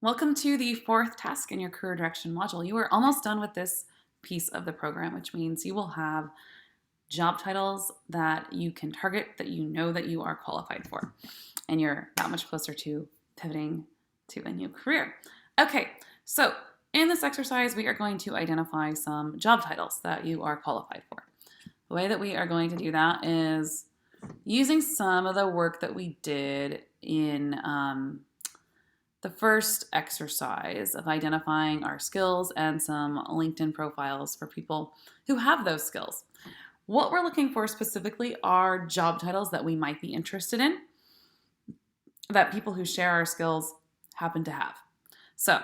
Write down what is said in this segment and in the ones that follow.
Welcome to the fourth task in your career direction module. You are almost done with this piece of the program, which means you will have job titles that you can target that you know that you are qualified for. And you're that much closer to pivoting to a new career. Okay, so in this exercise, we are going to identify some job titles that you are qualified for. The way that we are going to do that is using some of the work that we did in the first exercise of identifying our skills and some LinkedIn profiles for people who have those skills. What we're looking for specifically are job titles that we might be interested in, that people who share our skills happen to have. So,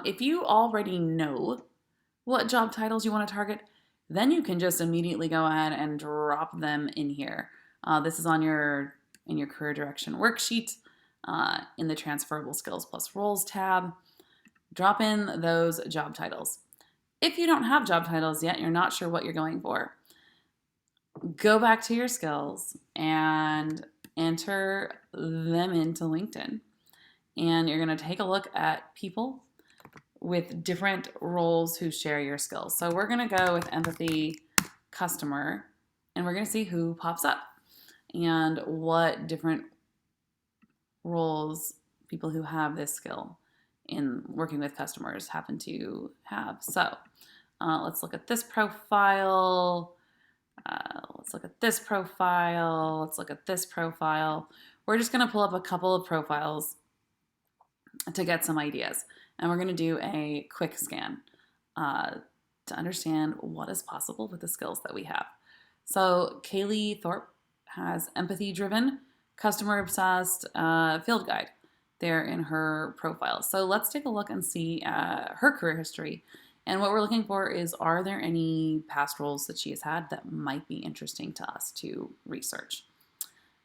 if you already know what job titles you want to target, then you can just immediately go ahead and drop them in here. This is in your career direction worksheet. In the transferable skills plus roles tab, drop in those job titles. If you don't have job titles yet, you're not sure what you're going for, go back to your skills and enter them into LinkedIn. And you're going to take a look at people with different roles who share your skills. So we're going to go with empathy customer, and we're going to see who pops up and what different roles people who have this skill in working with customers happen to have. So let's look at this profile. Let's look at this profile. Let's look at this profile. We're just going to pull up a couple of profiles to get some ideas. And we're going to do a quick scan to understand what is possible with the skills that we have. So Kaylee Thorpe has empathy-driven, customer-obsessed field guide there in her profile. So let's take a look and see her career history. And what we're looking for is, are there any past roles that she has had that might be interesting to us to research?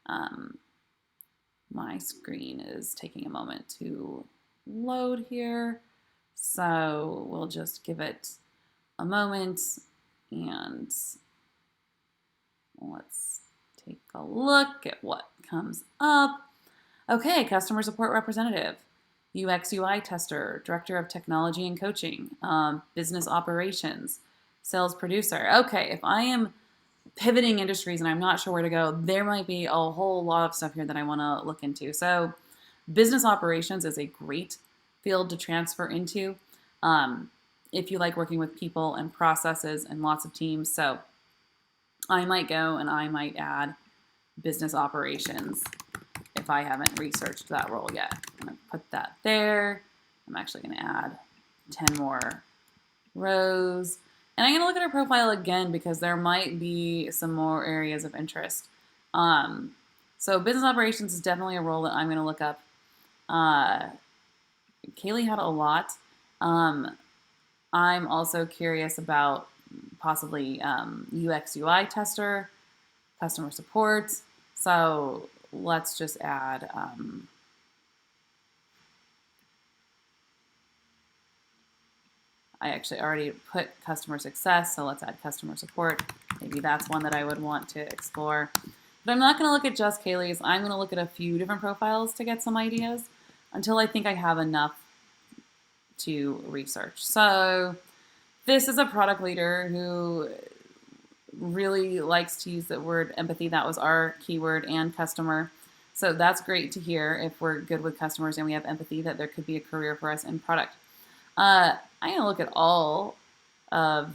My screen is taking a moment to load here. So we'll just give it a moment and let's take a look at what comes up. Okay, customer support representative, UX UI tester, director of technology and coaching, business operations, sales producer. Okay, if I am pivoting industries and I'm not sure where to go, there might be a whole lot of stuff here that I want to look into. So business operations is a great field to transfer into if you like working with people and processes and lots of teams. So I might go and I might add business operations if I haven't researched that role yet. I'm going to put that there. I'm actually going to add 10 more rows. And I'm going to look at her profile again because there might be some more areas of interest. So business operations is definitely a role that I'm going to look up. Kaylee had a lot. I'm also curious about possibly UX UI tester, customer support. So let's just add I actually already put customer success, so let's add customer support. Maybe that's one that I would want to explore. But I'm not going to look at just Kaylee's. I'm going to look at a few different profiles to get some ideas until I think I have enough to research. So this is a product leader who really likes to use the word empathy. That was our keyword, and customer. So that's great to hear if we're good with customers and we have empathy, that there could be a career for us in product. I'm going to look at all of,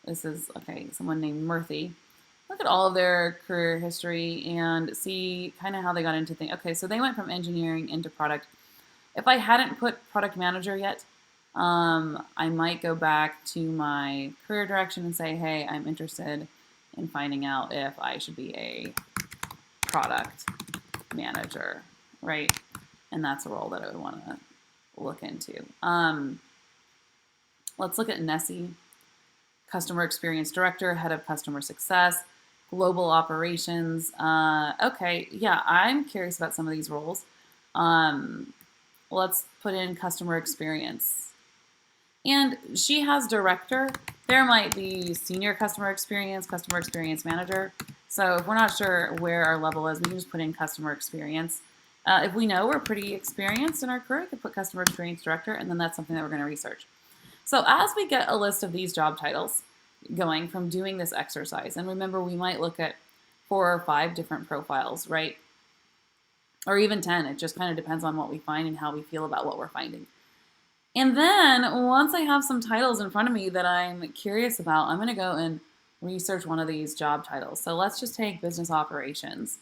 this is, okay, someone named Murthy. Look at all of their career history and see kind of how they got into things. Okay, so they went from engineering into product. If I hadn't put product manager yet, I might go back to my career direction and say, hey, I'm interested in finding out if I should be a product manager, right? And that's a role that I would want to look into. Let's look at Nessie, customer experience director, head of customer success, global operations. Okay, yeah, I'm curious about some of these roles. Let's put in customer experience. And she has director. There might be senior customer experience manager. So if we're not sure where our level is, we can just put in customer experience If we know we're pretty experienced in our career, we could put customer experience director, and then that's something that we're going to research. So as we get a list of these job titles going from doing this exercise, and remember we might look at 4 or 5 different profiles, right? Or even 10. It just kind of depends on what we find and how we feel about what we're finding. And then once I have some titles in front of me that I'm curious about, I'm going to go and research one of these job titles. So let's just take business operations.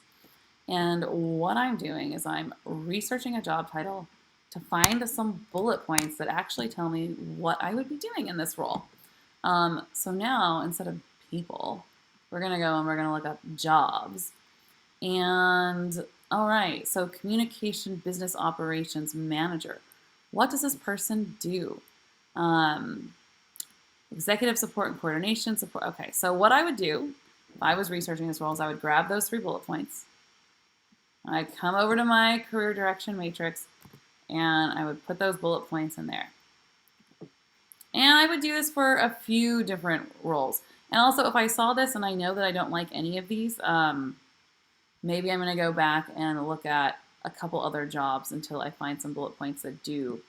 And what I'm doing is I'm researching a job title to find some bullet points that actually tell me what I would be doing in this role. So now, instead of people, we're going to go and we're going to look up jobs. And all right, so communication business operations manager. What does this person do? Executive support and coordination support. Okay, so what I would do if I was researching this role is I would grab those 3 bullet points. I'd come over to my career direction matrix and I would put those bullet points in there. And I would do this for a few different roles. And also if I saw this and I know that I don't like any of these, maybe I'm going to go back and look at a couple other jobs until I find some bullet points that do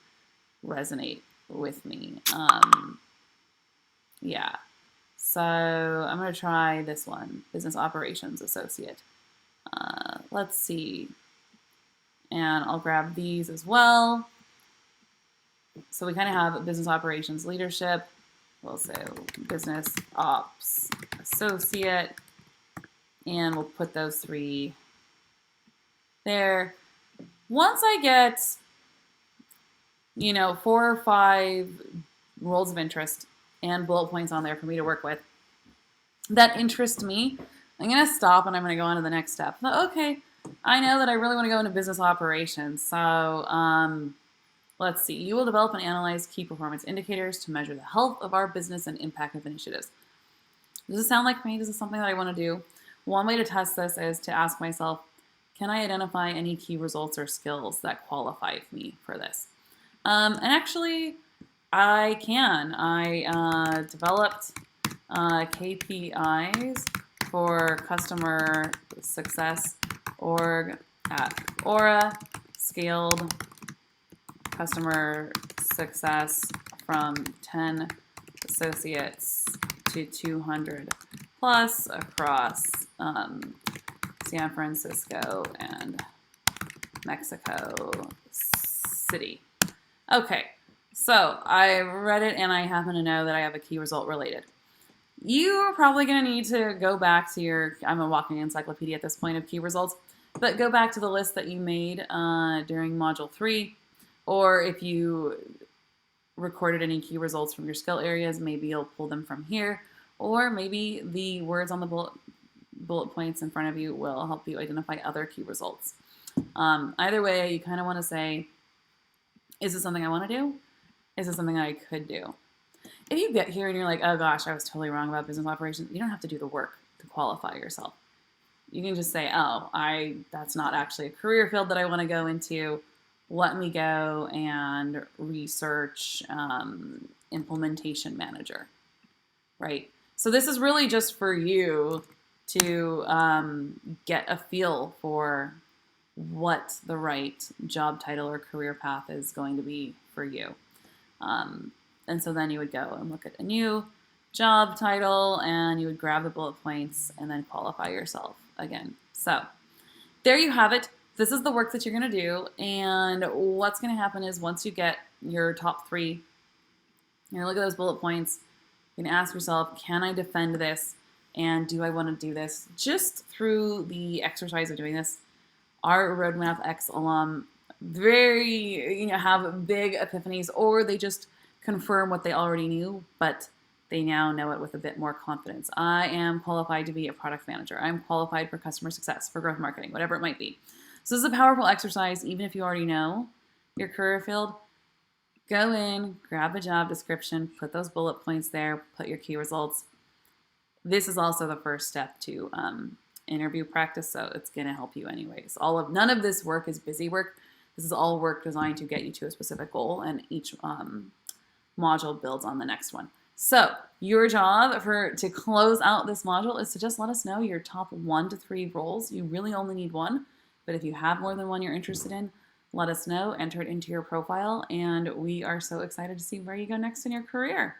resonate with me. Yeah. So I'm going to try this one, business operations associate. Let's see. And I'll grab these as well. So we kind of have business operations leadership. We'll say business ops associate. And we'll put those 3 there. Once I get, 4 or 5 roles of interest and bullet points on there for me to work with that interest me, I'm going to stop and I'm going to go on to the next step. So, okay, I know that I really want to go into business operations. So let's see. You will develop and analyze key performance indicators to measure the health of our business and impact of initiatives. Does this sound like me? Is this something that I want to do? One way to test this is to ask myself, can I identify any key results or skills that qualify me for this? And actually, I can. I developed KPIs for customer success org at Aura, scaled customer success from 10 associates to 200 plus across San Francisco and Mexico City. Okay, so I read it and I happen to know that I have a key result related. You are probably going to need to go back to your, I'm a walking encyclopedia at this point of key results, but go back to the list that you made during Module 3, or if you recorded any key results from your skill areas, maybe you'll pull them from here, or maybe the words on the bullet points in front of you will help you identify other key results. Either way, you kind of want to say, is this something I want to do? Is this something I could do? If you get here and you're like, oh gosh, I was totally wrong about business operations, you don't have to do the work to qualify yourself. You can just say, oh, that's not actually a career field that I want to go into. Let me go and research implementation manager, right? So this is really just for you to get a feel for what the right job title or career path is going to be for you. And so then you would go and look at a new job title and you would grab the bullet points and then qualify yourself again. So there you have it. This is the work that you're going to do. And what's going to happen is once you get your top 3, you're going to look at those bullet points. You're going to ask yourself, can I defend this? And do I want to do this? Just through the exercise of doing this, our RoadmapX alum have big epiphanies, or they just confirm what they already knew, but they now know it with a bit more confidence. I am qualified to be a product manager. I'm qualified for customer success, for growth marketing, whatever it might be. So this is a powerful exercise, even if you already know your career field. Go in, grab a job description, put those bullet points there, put your key results. This is also the first step to interview practice, so it's going to help you anyways. None of this work is busy work. This is all work designed to get you to a specific goal, and each module builds on the next one. So your job to close out this module is to just let us know your top 1 to 3 roles. You really only need 1. But if you have more than one you're interested in, let us know, enter it into your profile, and we are so excited to see where you go next in your career.